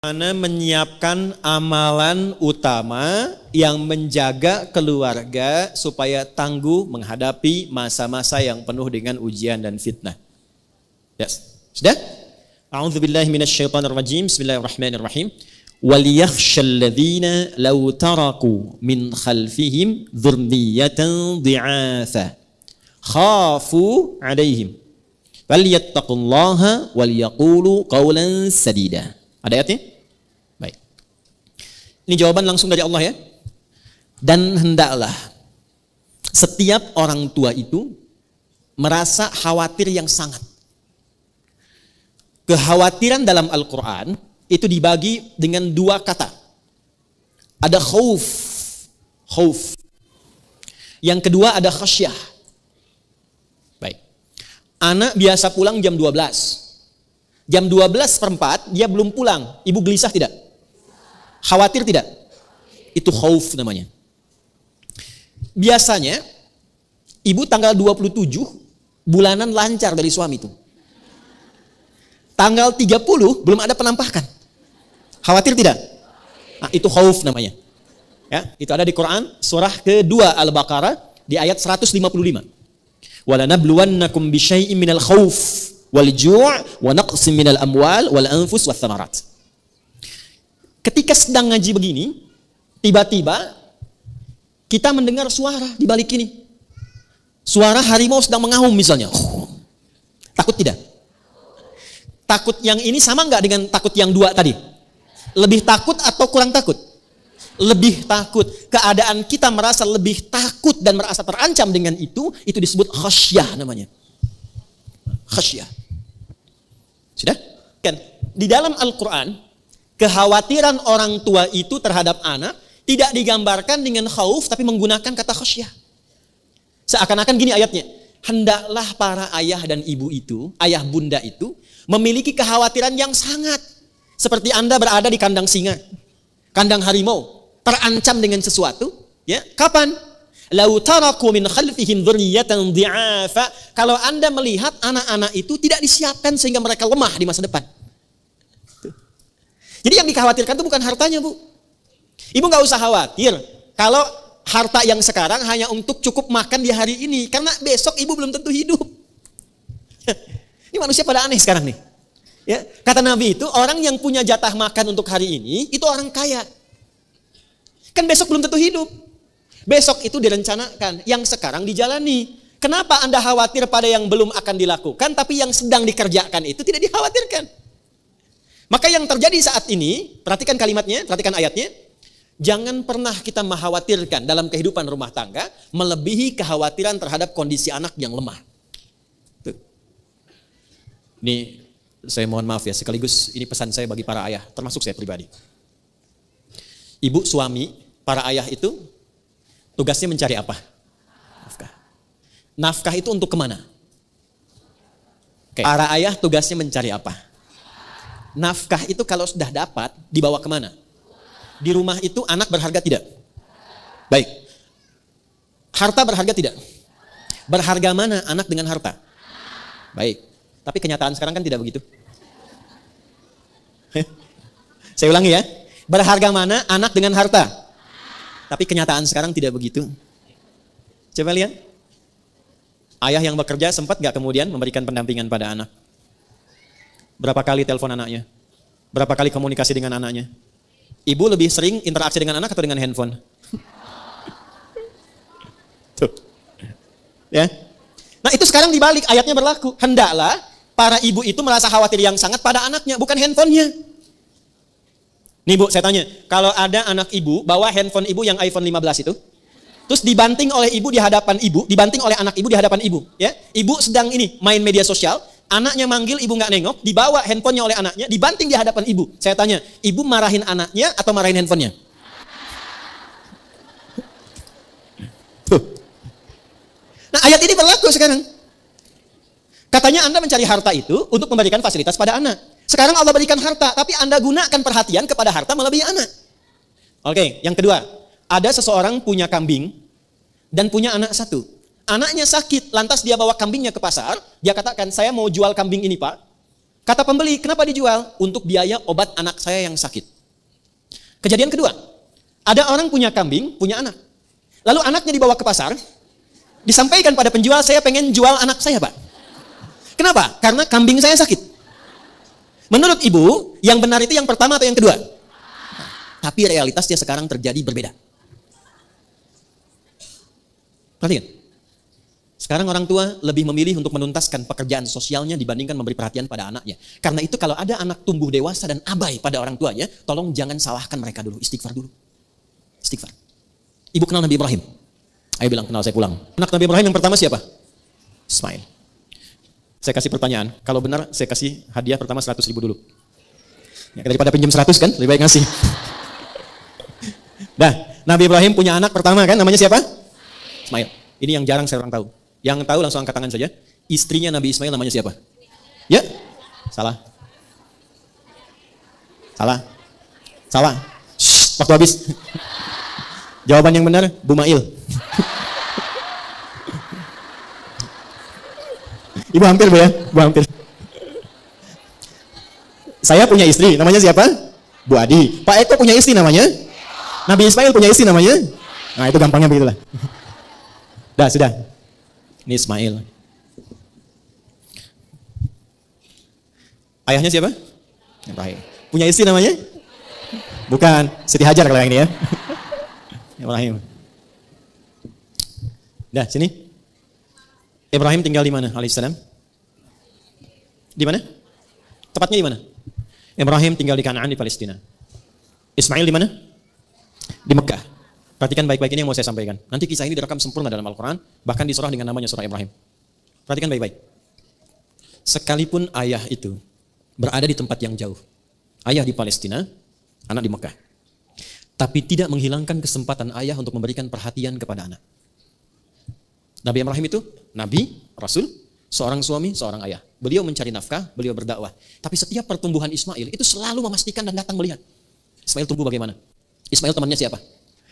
Bagaimana menyiapkan amalan utama yang menjaga keluarga supaya tangguh menghadapi masa-masa yang penuh dengan ujian dan fitnah. Yes. Sudah? A'udzubillahi minasyaitonirrajim. Bismillahirrahmanirrahim. وَلْيَخْشَى الَّذِينَ لَوْ تَرَكُوا مِنْ خَلْفِهِمْ ذُرِّيَّةً ضِعَافًا خَافُوا عَلَيْهِمْ فَلْيَتَّقُوا اللَّهَ وَلْيَقُولُوا قَوْلًا سَدِيدًا. Ada ayatnya? Baik. Ini jawaban langsung dari Allah ya. Dan hendaklah setiap orang tua itu merasa khawatir yang sangat. Kekhawatiran dalam Al-Quran itu dibagi dengan dua kata. Ada khauf. Khauf. Yang kedua ada khasyah. Baik. Anak biasa pulang jam 12. Jam 12:04 dia belum pulang. Ibu gelisah tidak? Khawatir tidak? Itu khauf namanya. Biasanya ibu tanggal 27 bulanan lancar dari suami itu. Tanggal 30 belum ada penampakan. Khawatir tidak? Nah, itu khauf namanya. Ya, itu ada di Quran surah kedua Al-Baqarah di ayat 155. Walanabluwannakum bisyai'in minal khauf wal ju' wa naqsim minal amwal wal anfus wath thamarat. Ketika sedang ngaji begini, tiba-tiba kita mendengar suara di balik ini. Suara harimau sedang mengaum misalnya. Takut tidak? Takut yang ini sama enggak dengan takut yang dua tadi? Lebih takut atau kurang takut? Lebih takut. Keadaan kita merasa lebih takut dan merasa terancam dengan itu disebut khasyah namanya. Khasyah. Sudah? Kan di dalam Al-Quran kekhawatiran orang tua itu terhadap anak tidak digambarkan dengan khauf tapi menggunakan kata khasyah. Seakan-akan gini ayatnya, hendaklah para ayah dan ibu itu, ayah bunda itu memiliki kekhawatiran yang sangat seperti Anda berada di kandang singa, kandang harimau, terancam dengan sesuatu, ya. Kapan? Lau taraku min khalfihim dzurriyyatan dhi'afa. Kalau Anda melihat anak-anak itu tidak disiapkan sehingga mereka lemah di masa depan. Jadi yang dikhawatirkan itu bukan hartanya, Bu. Ibu nggak usah khawatir kalau harta yang sekarang hanya untuk cukup makan di hari ini, karena besok ibu belum tentu hidup. Ini manusia pada aneh sekarang nih. Ya, kata Nabi itu orang yang punya jatah makan untuk hari ini itu orang kaya. Kan besok belum tentu hidup. Besok itu direncanakan, yang sekarang dijalani. Kenapa Anda khawatir pada yang belum akan dilakukan, tapi yang sedang dikerjakan itu tidak dikhawatirkan? Maka yang terjadi saat ini, perhatikan kalimatnya, perhatikan ayatnya. Jangan pernah kita mengkhawatirkan dalam kehidupan rumah tangga melebihi kekhawatiran terhadap kondisi anak yang lemah. Tuh. Ini saya mohon maaf ya, sekaligus ini pesan saya bagi para ayah, termasuk saya pribadi. Ibu, suami, para ayah itu tugasnya mencari apa? Nafkah. Nafkah itu untuk kemana? Para ayah tugasnya mencari apa? Nafkah itu kalau sudah dapat, dibawa kemana? Di rumah itu anak berharga tidak? Baik. Harta berharga tidak? Berharga mana anak dengan harta? Baik. Tapi kenyataan sekarang kan tidak begitu. Saya ulangi ya. Berharga mana anak dengan harta? Tapi kenyataan sekarang tidak begitu. Coba lihat. Ayah yang bekerja sempat gak kemudian memberikan pendampingan pada anak? Berapa kali telepon anaknya? Berapa kali komunikasi dengan anaknya? Ibu lebih sering interaksi dengan anak atau dengan handphone? Tuh. Ya. Nah itu sekarang dibalik, ayatnya berlaku. Hendaklah para ibu itu merasa khawatir yang sangat pada anaknya, bukan handphonenya. Nih Bu, saya tanya, kalau ada anak ibu bawa handphone ibu yang iPhone 15 itu, terus dibanting oleh ibu di hadapan ibu, dibanting oleh anak ibu di hadapan ibu, ya, ibu sedang ini main media sosial, anaknya manggil, ibu nggak nengok, dibawa handphonenya oleh anaknya, dibanting di hadapan ibu. Saya tanya, ibu marahin anaknya atau marahin handphonenya? Tuh. Nah ayat ini berlaku sekarang. Katanya Anda mencari harta itu untuk memberikan fasilitas pada anak. Sekarang Allah berikan harta, tapi Anda gunakan perhatian kepada harta melebihi anak. Oke, yang kedua, ada seseorang punya kambing dan punya anak satu. Anaknya sakit, lantas dia bawa kambingnya ke pasar. Dia katakan, saya mau jual kambing ini Pak. Kata pembeli, kenapa dijual? Untuk biaya obat anak saya yang sakit. Kejadian kedua, ada orang punya kambing, punya anak. Lalu anaknya dibawa ke pasar, disampaikan pada penjual, saya pengen jual anak saya, Pak. Kenapa? Karena kambing saya sakit. Menurut ibu, yang benar itu yang pertama atau yang kedua? Tapi realitasnya sekarang terjadi berbeda. Perhatikan. Sekarang orang tua lebih memilih untuk menuntaskan pekerjaan sosialnya dibandingkan memberi perhatian pada anaknya. Karena itu kalau ada anak tumbuh dewasa dan abai pada orang tuanya, tolong jangan salahkan mereka dulu, istighfar dulu. Istighfar. Ibu kenal Nabi Ibrahim? Ayo bilang kenal, saya pulang. Anak Nabi Ibrahim yang pertama siapa? Ismail. Saya kasih pertanyaan, kalau benar saya kasih hadiah pertama 100.000 dulu. Ya, daripada pinjam 100 kan, lebih baik ngasih. Dah, Nabi Ibrahim punya anak pertama kan, namanya siapa? Ismail. Ini yang jarang saya orang tahu. Yang tahu langsung angkat tangan saja. Istrinya Nabi Ismail namanya siapa? Ya? Salah. Salah. Salah. Shh, waktu habis. Jawaban yang benar, Bumail. Ibu hampir, Bu ya? Ibu hampir. Saya punya istri, namanya siapa? Bu Adi. Pak Eko punya istri namanya? Nabi Ismail punya istri namanya? Nah, itu gampangnya begitulah. Dah, sudah. Ini Ismail. Ayahnya siapa? Ibrahim. Punya istri namanya? Bukan, Siti Hajar kalau yang ini ya. Ibrahim. Dah, sini. Ibrahim tinggal di mana? Alaihissalam. Di mana? Tepatnya di mana? Ibrahim tinggal di Kanaan di Palestina. Ismail di mana? Di Mekah. Perhatikan baik-baik ini yang mau saya sampaikan. Nanti kisah ini direkam sempurna dalam Al-Quran, bahkan disurah dengan namanya surah Ibrahim. Perhatikan baik-baik. Sekalipun ayah itu berada di tempat yang jauh, ayah di Palestina, anak di Mekah, tapi tidak menghilangkan kesempatan ayah untuk memberikan perhatian kepada anak. Nabi Ibrahim itu Nabi, Rasul, seorang suami, seorang ayah. Beliau mencari nafkah, beliau berdakwah. Tapi setiap pertumbuhan Ismail itu selalu memastikan dan datang melihat. Ismail tumbuh bagaimana? Ismail temannya siapa?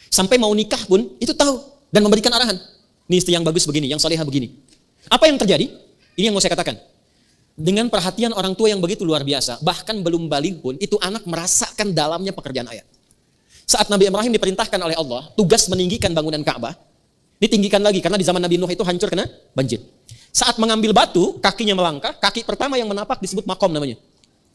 Sampai mau nikah pun itu tahu dan memberikan arahan. Ini istri yang bagus begini, yang salehah begini. Apa yang terjadi? Ini yang mau saya katakan. Dengan perhatian orang tua yang begitu luar biasa, bahkan belum balik pun itu anak merasakan dalamnya pekerjaan ayah. Saat Nabi Ibrahim diperintahkan oleh Allah tugas meninggikan bangunan Ka'bah, ditinggikan lagi karena di zaman Nabi Nuh itu hancur kena banjir. Saat mengambil batu, kakinya melangkah, kaki pertama yang menapak disebut makom namanya.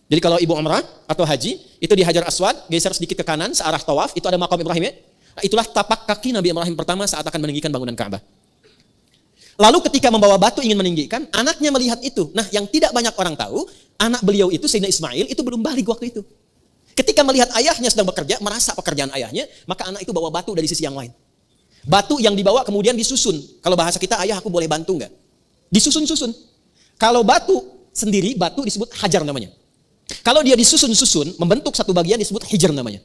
Jadi kalau ibu umrah atau haji, itu di Hajar Aswad, geser sedikit ke kanan searah tawaf, itu ada makom Ibrahim ya. Nah, itulah tapak kaki Nabi Ibrahim pertama saat akan meninggikan bangunan Ka'bah. Lalu ketika membawa batu ingin meninggikan, anaknya melihat itu. Nah, yang tidak banyak orang tahu, anak beliau itu Sayyidina Ismail itu belum balik waktu itu. Ketika melihat ayahnya sedang bekerja, merasa pekerjaan ayahnya, maka anak itu bawa batu dari sisi yang lain. Batu yang dibawa kemudian disusun. Kalau bahasa kita, ayah aku boleh bantu enggak? Disusun-susun. Kalau batu sendiri, batu disebut hajar namanya. Kalau dia disusun-susun, membentuk satu bagian disebut hijr namanya.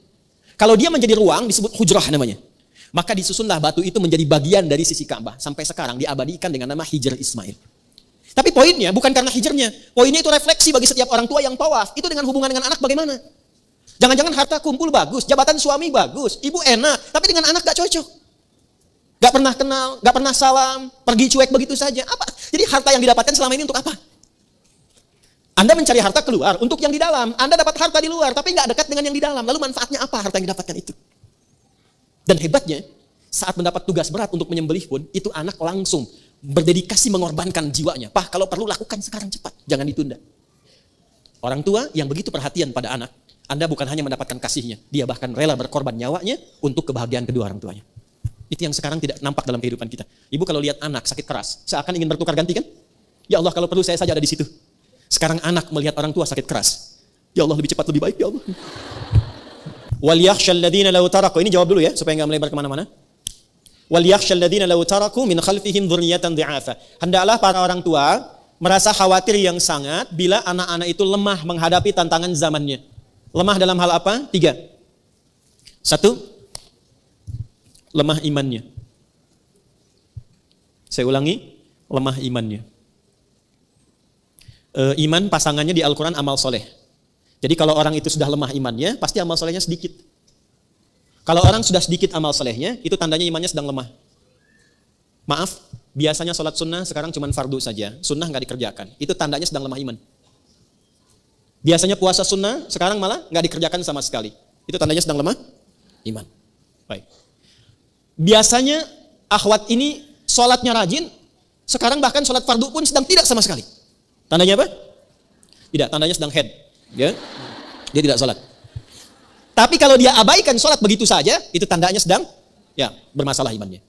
Kalau dia menjadi ruang disebut hujrah namanya. Maka disusunlah batu itu menjadi bagian dari sisi Ka'bah. Sampai sekarang diabadikan dengan nama Hijr Ismail. Tapi poinnya bukan karena hijrnya. Poinnya itu refleksi bagi setiap orang tua yang tawaf. Itu dengan hubungan dengan anak bagaimana? Jangan-jangan harta kumpul bagus, jabatan suami bagus, ibu enak, tapi dengan anak gak cocok. Gak pernah kenal, gak pernah salam, pergi cuek begitu saja. Apa? Jadi harta yang didapatkan selama ini untuk apa? Anda mencari harta keluar untuk yang di dalam. Anda dapat harta di luar, tapi nggak dekat dengan yang di dalam. Lalu manfaatnya apa harta yang didapatkan itu? Dan hebatnya, saat mendapat tugas berat untuk menyembelih pun, itu anak langsung berdedikasi mengorbankan jiwanya. Pak, kalau perlu lakukan sekarang cepat, jangan ditunda. Orang tua yang begitu perhatian pada anak, Anda bukan hanya mendapatkan kasihnya, dia bahkan rela berkorban nyawanya untuk kebahagiaan kedua orang tuanya. Itu yang sekarang tidak nampak dalam kehidupan kita. Ibu kalau lihat anak sakit keras, seakan ingin bertukar ganti kan? Ya Allah, kalau perlu saya saja ada di situ. Sekarang anak melihat orang tua sakit keras. Ya Allah, lebih cepat lebih baik ya Allah. Wal yakhshal ladzina law taraku, ini jawab dulu ya supaya enggak melebar kemana mana. Wal yakhshal ladzina law taraku min khalfihim dzurriyyatan dhi'afa. Hendaklah para orang tua merasa khawatir yang sangat bila anak-anak itu lemah menghadapi tantangan zamannya. Lemah dalam hal apa? 3. 1, lemah imannya. Saya ulangi, lemah imannya. Iman pasangannya di Al-Quran amal soleh. Jadi kalau orang itu sudah lemah imannya, pasti amal solehnya sedikit. Kalau orang sudah sedikit amal solehnya, itu tandanya imannya sedang lemah. Maaf, biasanya sholat sunnah sekarang cuma fardu saja. Sunnah nggak dikerjakan. Itu tandanya sedang lemah iman. Biasanya puasa sunnah, sekarang malah nggak dikerjakan sama sekali. Itu tandanya sedang lemah iman. Baik. Biasanya akhwat ini sholatnya rajin, sekarang bahkan sholat fardu pun sedang tidak sama sekali. Tandanya apa? Tidak, tandanya sedang head. Ya? Dia tidak sholat. Tapi kalau dia abaikan sholat begitu saja, itu tandanya sedang bermasalah imannya.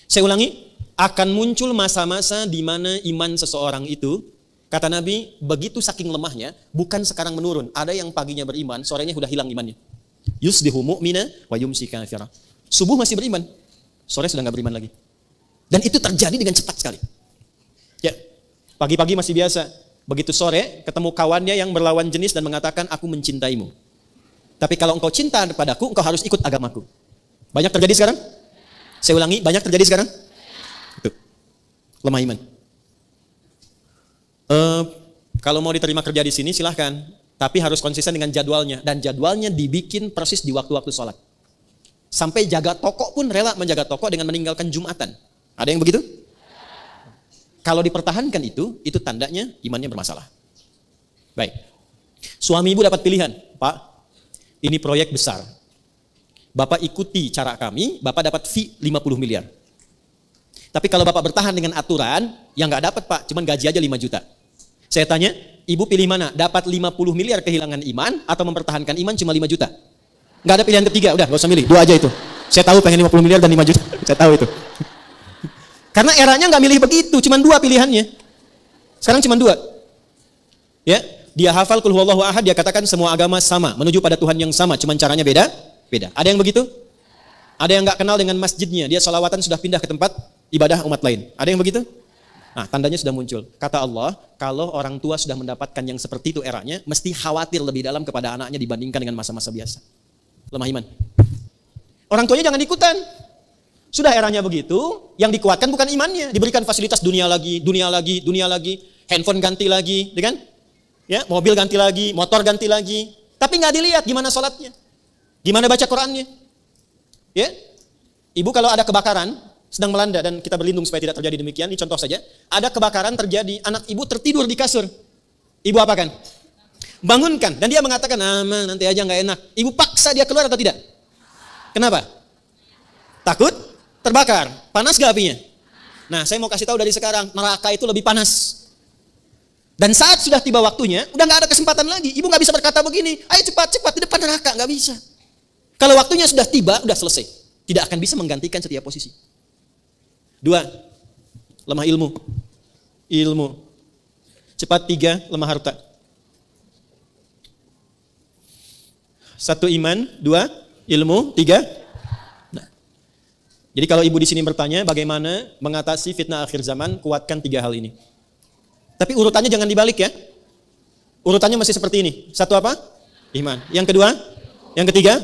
Saya ulangi, akan muncul masa-masa di mana iman seseorang itu, kata Nabi, begitu saking lemahnya, bukan sekarang menurun. Ada yang paginya beriman, sorenya sudah hilang imannya. Yusbihu mu'mina wa yumsi kafira. Subuh masih beriman, sore sudah nggak beriman lagi. Dan itu terjadi dengan cepat sekali. Ya, pagi-pagi masih biasa. Begitu sore, ketemu kawannya yang berlawan jenis dan mengatakan, aku mencintaimu. Tapi kalau engkau cinta kepadaku, engkau harus ikut agamaku. Banyak terjadi sekarang? Saya ulangi, banyak terjadi sekarang? Itu. Lemah iman. Kalau mau diterima kerja di sini, silahkan. Tapi harus konsisten dengan jadwalnya. Dan jadwalnya dibikin persis di waktu-waktu sholat. Sampai jaga toko pun rela menjaga toko dengan meninggalkan Jumatan. Ada yang begitu? Kalau dipertahankan itu tandanya imannya bermasalah. Baik. Suami ibu dapat pilihan. Pak, ini proyek besar. Bapak ikuti cara kami, Bapak dapat fee 50 miliar. Tapi kalau Bapak bertahan dengan aturan, yang nggak dapat Pak, cuman gaji aja 5 juta. Saya tanya, ibu pilih mana? Dapat 50 miliar kehilangan iman atau mempertahankan iman cuma 5 juta? Nggak ada pilihan ketiga, udah gak usah milih, 2 aja itu. Saya tahu pengen 50 miliar dan 5 juta, saya tahu itu. Karena eranya nggak milih begitu, cuma 2 pilihannya. Sekarang cuma 2. Ya, dia hafal qul huwallahu ahad, dia katakan semua agama sama, menuju pada Tuhan yang sama, cuma caranya beda. Ada yang begitu? Ada yang nggak kenal dengan masjidnya, dia sholawatan sudah pindah ke tempat ibadah umat lain. Ada yang begitu? Nah, tandanya sudah muncul. Kata Allah, kalau orang tua sudah mendapatkan yang seperti itu eranya, mesti khawatir lebih dalam kepada anaknya dibandingkan dengan masa-masa biasa. Lemah iman. Orang tuanya jangan ikutan. Sudah eranya begitu, yang dikuatkan bukan imannya, diberikan fasilitas dunia lagi, handphone ganti lagi, kan? Ya, mobil ganti lagi, motor ganti lagi. Tapi nggak dilihat gimana sholatnya, gimana baca Qurannya. Ya, ibu kalau ada kebakaran sedang melanda dan kita berlindung supaya tidak terjadi demikian. Ini contoh saja. Ada kebakaran terjadi, anak ibu tertidur di kasur. Ibu apakan? Bangunkan. Dan dia mengatakan, nanti aja nggak enak. Ibu paksa dia keluar atau tidak? Kenapa? Takut terbakar. Panas gak apinya? Nah, saya mau kasih tahu dari sekarang, neraka itu lebih panas. Dan saat sudah tiba waktunya, udah nggak ada kesempatan lagi. Ibu nggak bisa berkata begini, ayo cepat-cepat di depan neraka, nggak bisa. Kalau waktunya sudah tiba, udah selesai. Tidak akan bisa menggantikan setiap posisi. 2, lemah ilmu. Cepat. 3, lemah harta. 1 iman, 2 ilmu, 3. Nah. Jadi kalau ibu di sini bertanya bagaimana mengatasi fitnah akhir zaman, kuatkan 3 hal ini. Tapi urutannya jangan dibalik ya. Urutannya masih seperti ini. 1 apa? Iman. Yang kedua? Yang ketiga?